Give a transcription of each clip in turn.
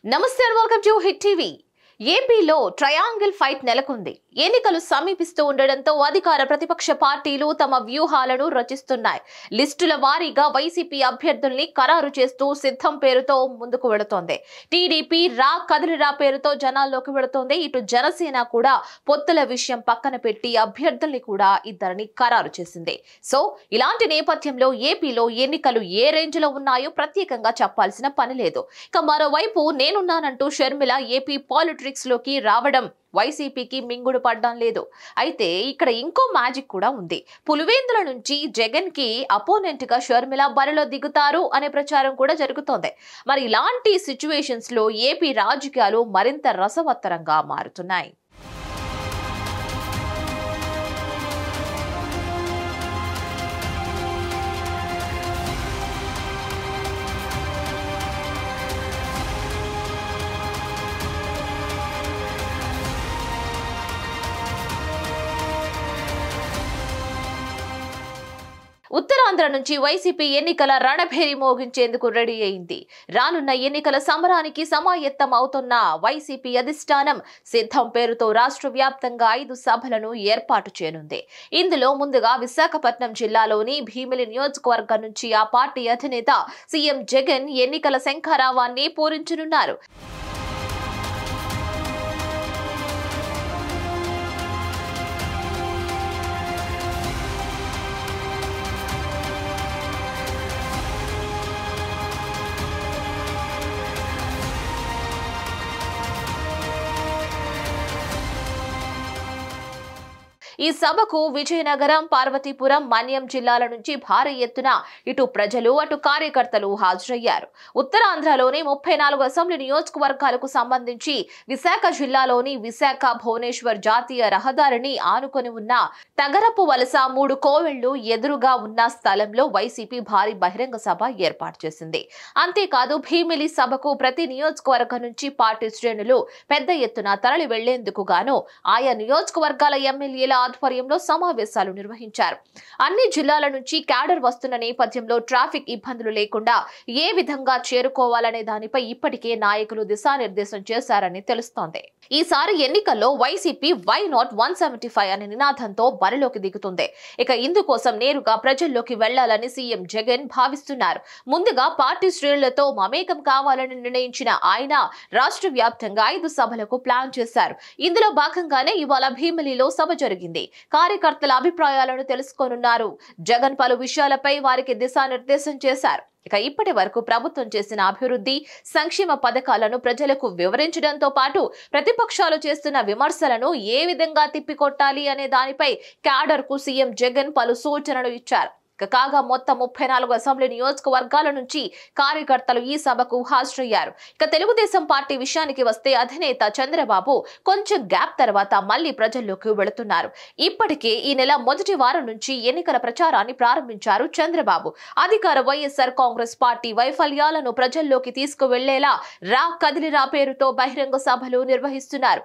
నమస్తే and welcome to hit TV. ఏపీలో triangle fight నెలకొంది. ఎన్నికలు సమీపిస్తూ ఉండడంతో అధికార ప్రతిపక్ష పార్టీలు తమ వ్యూహాలను రచిస్తున్నాయి. లిస్టుల వారీగా వైసీపీ అభ్యర్థుల్ని ఖరారు చేస్తూ సిద్ధం పేరుతో ముందుకు వెళుతోంది. టీడీపీ రా కదిలిరా పేరుతో జనాల్లోకి వెళుతోంది. ఇటు జనసేన కూడా పొత్తుల విషయం పక్కన పెట్టి అభ్యర్థుల్ని కూడా ఇద్దరిని ఖరారు చేసింది. సో ఇలాంటి నేపథ్యంలో ఏపీలో ఎన్నికలు ఏ రేంజ్ లో ఉన్నాయో ప్రత్యేకంగా చెప్పాల్సిన పని లేదు. ఇక మరోవైపు నేనున్నానంటూ షర్మిల ఏపీ పాలిటిక్స్ లోకి రావడం వైసీపీకి మింగుడు పడ్డం లేదు. అయితే ఇక్కడ ఇంకో మ్యాజిక్ కూడా ఉంది. పులివెందుల నుంచి జగన్ కి అపోనెంట్ గా షర్మిల బరిలో దిగుతారు అనే ప్రచారం కూడా జరుగుతోంది. మరి ఇలాంటి సిచ్యువేషన్స్ లో ఏపీ రాజకీయాలు మరింత రసవత్తరంగా మారుతున్నాయి. ఉత్తరాంధ్ర నుంచి వైసీపీ ఎన్నికల రణభేరి మోగించేందుకు రెడీ అయింది. రానున్న ఎన్నికల సమరానికి సమాయత్తం అవుతున్న వైసీపీ అధిష్టానం సిద్ధం పేరుతో రాష్ట్ర వ్యాప్తంగా 5 సభలను ఏర్పాటు చేయనుంది. ఇందులో ముందుగా విశాఖపట్నం జిల్లాలోని భీమిలి నియోజకవర్గం నుంచి ఆ పార్టీ అధినేత సీఎం జగన్ ఎన్నికల శంఖారావాన్ని పూరించనున్నారు. ఈ సభకు విజయనగరం, పార్వతీపురం, మన్యం జిల్లాల నుంచి భారీ ఎత్తున ఇటు ప్రజలు అటు కార్యకర్తలు హాజరయ్యారు. ఉత్తరాంధ్రలోని 34 అసెంబ్లీ నియోజకవర్గాలకు సంబంధించి విశాఖ జిల్లాలోని విశాఖ భువనేశ్వర్ జాతీయ రహదారిని ఆనుకొని ఉన్న తగరపు వలస 3 కోవెళ్లు ఎదురుగా ఉన్న స్థలంలో వైసీపీ భారీ బహిరంగ సభ ఏర్పాటు చేసింది. అంతేకాదు భీమిలి సభకు ప్రతి నియోజకవర్గం నుంచి పార్టీ శ్రేణులు పెద్ద ఎత్తున తరలి వెళ్లేందుకు గాను ఆయా నియోజకవర్గాల ఎమ్మెల్యేల ఆధ్వర్యంలో సమావేశాలు నిర్వహించారు. అన్ని జిల్లాల నుంచి క్యాడర్ వస్తున్న నేపథ్యంలో ట్రాఫిక్ ఇబ్బందులు లేకుండా ఏ విధంగా చేరుకోవాలనే దానిపై ఇప్పటికే నాయకులు దిశానిర్దేశం చేశారని తెలుస్తోంది. ఈసారి ఎన్నికల్లో వైసీపీ వై నాట్ 175 అనే నినాదంతో బరిలోకి దిగుతుంది. ఇక ఇందుకోసం నేరుగా ప్రజల్లోకి వెళ్లాలని సీఎం జగన్ భావిస్తున్నారు. ముందుగా పార్టీ శ్రేణులతో మమేకం కావాలని నిర్ణయించిన ఆయన రాష్ట్ర వ్యాప్తంగా 5 సభలకు ప్లాన్ చేశారు. ఇందులో భాగంగానే ఇవాళ భీమిలిలో సభ జరిగింది. కార్యకర్తల అభిప్రాయాలను తెలుసుకోనున్నారు. జగన్ పలు విషయాలపై వారికి దిశానిర్దేశం చేశారు. ఇక ఇప్పటి వరకు ప్రభుత్వం చేసిన అభివృద్ధి, సంక్షేమ పథకాలను ప్రజలకు వివరించడంతో పాటు ప్రతిపక్షాలు చేస్తున్న విమర్శలను ఏ విధంగా తిప్పికొట్టాలి అనే దానిపై క్యాడర్ కు సీఎం జగన్ పలు సూచనలు ఇచ్చారు. కాగా మొత్తం 34 అసెంబ్లీ నియోజకవర్గాల నుంచి కార్యకర్తలు ఈ సభకు హాజరయ్యారు. ఇక తెలుగుదేశం పార్టీ విషయానికి వస్తే అధినేత చంద్రబాబు కొంచెం గ్యాప్ తర్వాత మళ్లీ ప్రజల్లోకి వెళుతున్నారు. ఇప్పటికే ఈ నెల మొదటి వారం నుంచి ఎన్నికల ప్రచారాన్ని ప్రారంభించారు చంద్రబాబు. అధికార వైఎస్ఆర్ కాంగ్రెస్ పార్టీ వైఫల్యాలను ప్రజల్లోకి తీసుకువెళ్లేలా రా కదిలిరా పేరుతో బహిరంగ సభలు నిర్వహిస్తున్నారు.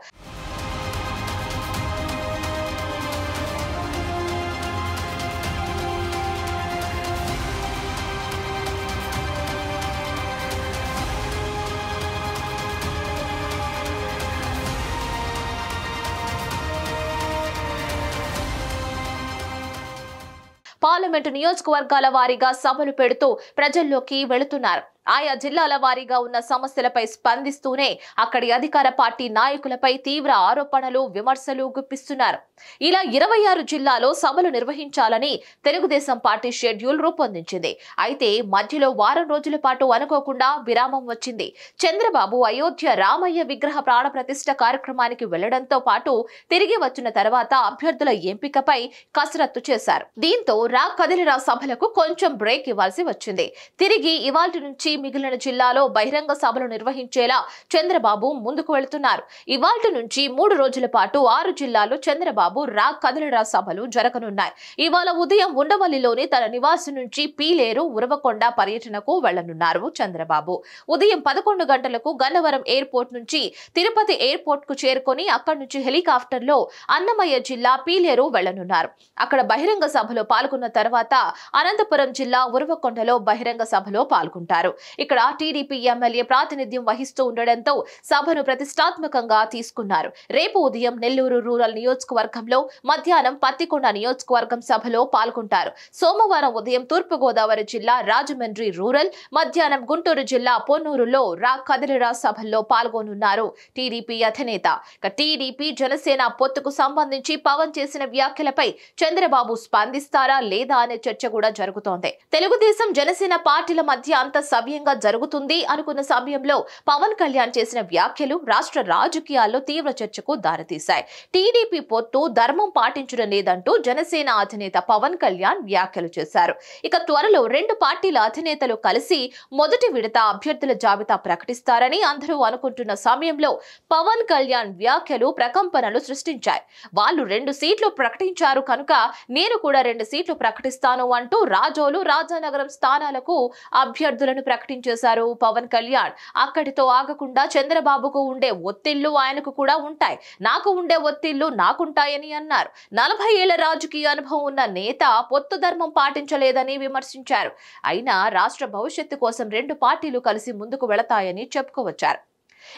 పార్లమెంటు నియోజకవర్గాల వారీగా సభలు పెడుతూ ప్రజల్లోకి వెళుతున్నారు. ఆయా జిల్లాల వారీగా ఉన్న సమస్యలపై స్పందిస్తూనే అక్కడి అధికార పార్టీ నాయకులపై తీవ్ర ఆరోపణలు, విమర్శలు గుప్పిస్తున్నారు. ఇలా 26 జిల్లాలో సభలు నిర్వహించాలని తెలుగుదేశం పార్టీ షెడ్యూల్ రూపొందించింది. అయితే మధ్యలో వారం రోజుల పాటు అనుకోకుండా విరామం వచ్చింది. చంద్రబాబు అయోధ్య రామయ్య విగ్రహ ప్రాణ ప్రతిష్ఠ కార్యక్రమానికి వెళ్లడంతో పాటు తిరిగి వచ్చిన తర్వాత అభ్యర్థుల ఎంపికపై కసరత్తు చేశారు. దీంతో రా కదిలిరా సభలకు కొంచెం బ్రేక్ ఇవ్వాల్సి వచ్చింది. తిరిగి ఇవాల్టి నుంచి మిగిలిన జిల్లాలో బహిరంగ సభలు నిర్వహించేలా చంద్రబాబు ముందుకు వెళుతున్నారు. ఇవాల్టి నుంచి 3 రోజుల పాటు 6 జిల్లాల్లో చంద్రబాబు రా కదిలిరా సభలు జరగనున్నాయి. ఇవాళ ఉదయం ఉండవల్లిలోని తన నివాసం నుంచి పీలేరు, ఉరవకొండ పర్యటనకు వెళ్లనున్నారు చంద్రబాబు. ఉదయం 11 గంటలకు గన్నవరం ఎయిర్పోర్ట్ నుంచి తిరుపతి ఎయిర్పోర్ట్ కు చేరుకొని అక్కడి నుంచి హెలికాప్టర్ లో అన్నమయ్య జిల్లా పీలేరు వెళ్లనున్నారు. అక్కడ బహిరంగ సభలో పాల్గొన్న తర్వాత అనంతపురం జిల్లా ఉరవకొండలో బహిరంగ సభలో పాల్గొంటారు. ఇక్కడ టీడీపీ ఎమ్మెల్యే ప్రాతినిధ్యం వహిస్తూ ఉండడంతో సభను ప్రతిష్టాత్మకంగా తీసుకున్నారు. రేపు ఉదయం నెల్లూరు రూరల్ నియోజకవర్గంలో, మధ్యాహ్నం పత్తికొండ నియోజకవర్గం సభలో పాల్గొంటారు. సోమవారం ఉదయం తూర్పుగోదావరి జిల్లా రాజమండ్రి రూరల్, మధ్యాహ్నం గుంటూరు జిల్లా పొన్నూరులో కదిలిరా సభల్లో పాల్గొనున్నారు టీడీపీ అధినేత. టీడీపీ జనసేన పొత్తుకు సంబంధించి పవన్ చేసిన వ్యాఖ్యలపై చంద్రబాబు స్పందిస్తారా లేదా అనే చర్చ కూడా జరుగుతోంది. తెలుగుదేశం జనసేన పార్టీల మధ్య అంత సవ్యంగా జరుగుతుంది అనుకున్న సమయంలో పవన్ కళ్యాణ్ చేసిన వ్యాఖ్యలు రాష్ట్ర రాజకీయాల్లో తీవ్ర చర్చకు దారితీశాయి. టీడీపీ పొత్తు ధర్మం పాటించడం లేదంటూ జనసేన అధినేత పవన్ కళ్యాణ్ వ్యాఖ్యలు చేశారు. ఇక త్వరలో రెండు పార్టీల అధినేతలు కలిసి మొదటి విడత అభ్యర్థుల జాబితా ప్రకటిస్తారని అందరూ అనుకుంటున్న సమయంలో పవన్ కళ్యాణ్ వ్యాఖ్యలు ప్రకంపనలు సృష్టించాయి. వాళ్ళు 2 సీట్లు ప్రకటించారు కనుక నేను కూడా 2 సీట్లు ప్రకటిస్తాను అంటూ రాజోలు, రాజానగరం స్థానాలకు అభ్యర్థులను ప్రకటించేశారు పవన్ కళ్యాణ్. అక్కడితో ఆగకుండా చంద్రబాబుకు ఉండే ఒత్తిళ్లు ఆయనకు కూడా ఉంటాయి, నాకు ఉండే ఒత్తిళ్లు నాకుంటాయని అన్నారు. 40 ఏళ్ల రాజకీయ అనుభవం ఉన్న నేత పొత్తు ధర్మం పాటించలేదని విమర్శించారు. అయినా రాష్ట్ర భవిష్యత్తు కోసం 2 పార్టీలు కలిసి ముందుకు వెళతాయని చెప్పుకోవచ్చారు.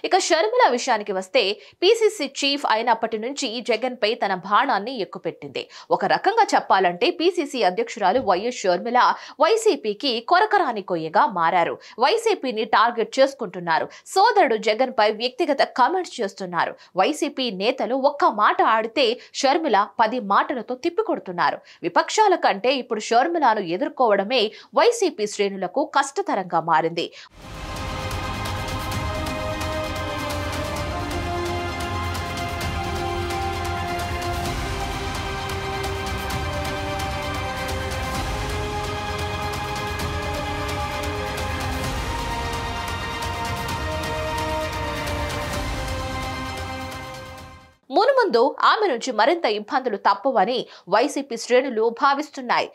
ఇక షర్మిల విషయానికి వస్తే పీసీసీ చీఫ్ అయినప్పటి నుంచి జగన్ పై తన బాణాన్ని ఎక్కుపెట్టింది. ఒక రకంగా చెప్పాలంటే పీసీసీ అధ్యక్షురాలు వైఎస్ షర్మిల వైసీపీకి కొరకరాని కొయ్యగా మారారు. వైసీపీని టార్గెట్ చేసుకుంటున్నారు. సోదరుడు జగన్ పై వ్యక్తిగత కామెంట్స్ చేస్తున్నారు. వైసీపీ నేతలు ఒక్క మాట ఆడితే షర్మిల 10 మాటలతో తిప్పికొడుతున్నారు. విపక్షాల కంటే ఇప్పుడు షర్మిలను ఎదుర్కోవడమే వైసీపీ శ్రేణులకు కష్టతరంగా మారింది. మునుముందు ఆమె నుంచి మరింత ఇబ్బందులు తప్పవని వైసీపీ శ్రేణులు భావిస్తున్నాయి.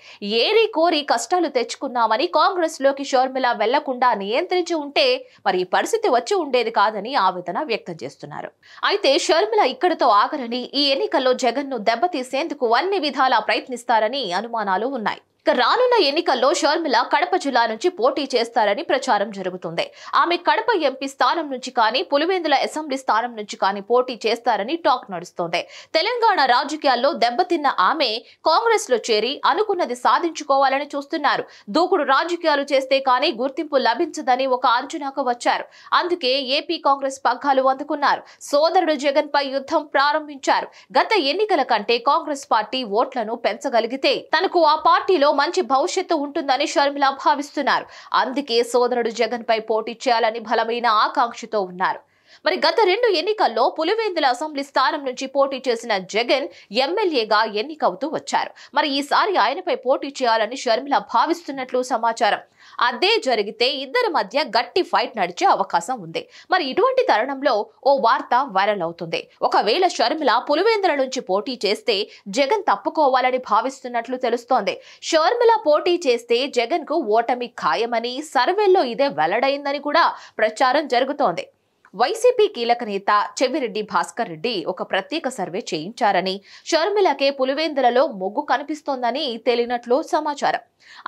ఏరి కోరి కష్టాలు తెచ్చుకున్నామని కాంగ్రెస్ లోకి షర్మిల వెళ్లకుండా నియంత్రించి ఉంటే మరి ఈ పరిస్థితి వచ్చి ఉండేది కాదని ఆవేదన వ్యక్తం చేస్తున్నారు. అయితే షర్మిల ఇక్కడితో ఆగరని, ఈ ఎన్నికల్లో జగన్ ను దెబ్బతీసేందుకు అన్ని విధాలా ప్రయత్నిస్తారని అనుమానాలు ఉన్నాయి. ఇక రానున్న ఎన్నికల్లో షర్మిల కడప జిల్లా నుంచి పోటీ చేస్తారని ప్రచారం జరుగుతుంది. ఆమె కడప ఎంపీ స్థానం నుంచి కానీ, పులివెందుల అసెంబ్లీ స్థానం నుంచి కానీ పోటీ చేస్తారని టాక్ నడుస్తోంది. తెలంగాణ రాజకీయాల్లో దెబ్బతిన్న ఆమె కాంగ్రెస్ లో చేరి అనుకున్నది సాధించుకోవాలని చూస్తున్నారు. దూకుడు రాజకీయాలు చేస్తే కానీ గుర్తింపు లభించదని ఒక అంచనాకు వచ్చారు. అందుకే ఏపీ కాంగ్రెస్ పగ్గాలు అందుకున్నారు. సోదరుడు జగన్ పై యుద్ధం ప్రారంభించారు. గత ఎన్నికల కంటే కాంగ్రెస్ పార్టీ ఓట్లను పెంచగలిగితే తనకు ఆ పార్టీలో మంచి భవిష్యత్తు ఉంటుందని షర్మిల భావిస్తున్నారు. అందుకే సోదరుడు జగన్ పై పోటీ చేయాలని బలమైన ఆకాంక్షతో ఉన్నారు. మరి గత 2 ఎన్నికల్లో పులివెందుల అసెంబ్లీ స్థానం నుంచి పోటీ చేసిన జగన్ ఎమ్మెల్యేగా ఎన్నికవుతూ వచ్చారు. మరి ఈసారి ఆయనపై పోటీ చేయాలని షర్మిల భావిస్తున్నట్లు సమాచారం. అదే జరిగితే ఇద్దరి మధ్య గట్టి ఫైట్ నడిచే అవకాశం ఉంది. మరి ఇటువంటి తరుణంలో ఓ వార్త వైరల్ అవుతుంది. ఒకవేళ షర్మిల పులివెందుల నుంచి పోటీ చేస్తే జగన్ తప్పుకోవాలని భావిస్తున్నట్లు తెలుస్తోంది. షర్మిల పోటీ చేస్తే జగన్ కు ఓటమి ఖాయమని సర్వేల్లో ఇదే వెల్లడైందని కూడా ప్రచారం జరుగుతోంది. వైసీపీ కీలక నేత చెవిరెడ్డి భాస్కర్ రెడ్డి ఒక ప్రత్యేక సర్వే చేయించారని, షర్మిలకే పులివెందులలో మొగ్గు కనిపిస్తోందని తేలినట్లు సమాచారం.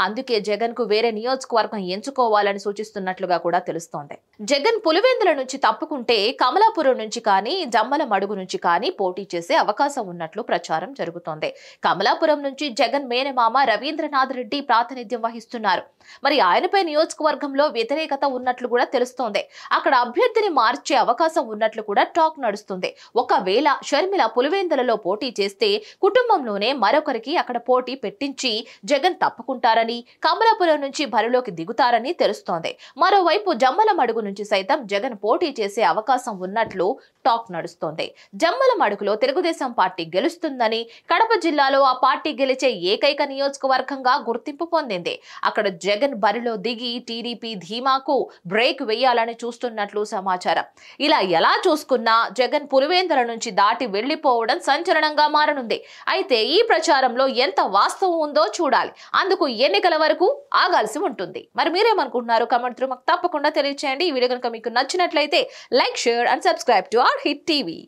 అందుకే జగన్ కు వేరే నియోజకవర్గం ఎంచుకోవాలని సూచిస్తున్నట్లుగా కూడా తెలుస్తోంది. జగన్ పులివెందుల నుంచి తప్పుకుంటే కమలాపురం నుంచి కానీ, జమ్మల మడుగు నుంచి కానీ పోటీ చేసే అవకాశం ఉన్నట్లు ప్రచారం జరుగుతోంది. కమలాపురం నుంచి జగన్ మేనమామ రవీంద్రనాథ్ రెడ్డి ప్రాతినిధ్యం వహిస్తున్నారు. మరి ఆయనపై నియోజకవర్గంలో వ్యతిరేకత ఉన్నట్లు కూడా తెలుస్తోంది. అక్కడ అభ్యర్థిని మార్చే అవకాశం ఉన్నట్లు కూడా టాక్ నడుస్తుంది. ఒకవేళ షర్మిల పులివెందులలో పోటీ చేస్తే కుటుంబంలోనే మరొకరికి అక్కడ పోటీ పెట్టించి జగన్ తప్పుకుంటారని, కమలాపురం నుంచి బరిలోకి దిగుతారని తెలుస్తోంది. మరోవైపు జమ్మల మడుగు నుంచి సైతం జగన్ పోటీ చేసే అవకాశం ఉన్నట్లు టాక్ నడుస్తోంది. జమ్మల మడుగులో తెలుగుదేశం పార్టీ గెలుస్తుందని, కడప జిల్లాలో ఆ పార్టీ గెలిచే ఏకైక నియోజకవర్గంగా గుర్తింపు పొందింది. అక్కడ జగన్ బరిలో దిగి టీడీపీ ధీమాకు బ్రేక్ వేయాలని చూస్తున్నట్లు సమాచారం. ఇలా ఎలా చూసుకున్నా జగన్ పులివెందుల నుంచి దాటి వెళ్లిపోవడం సంచలనంగా మారనుంది. అయితే ఈ ప్రచారంలో ఎంత వాస్తవం ఉందో చూడాలి. అందుకు ఎన్నికల వరకు ఆగాల్సి ఉంటుంది. మరి మీరేమనుకుంటున్నారు? కామెంట్ త్రూ మాకు తప్పకుండా తెలియజేయండి. ఈ వీడియో కనుక మీకు నచ్చినట్లయితే like, share and subscribe to our hit TV.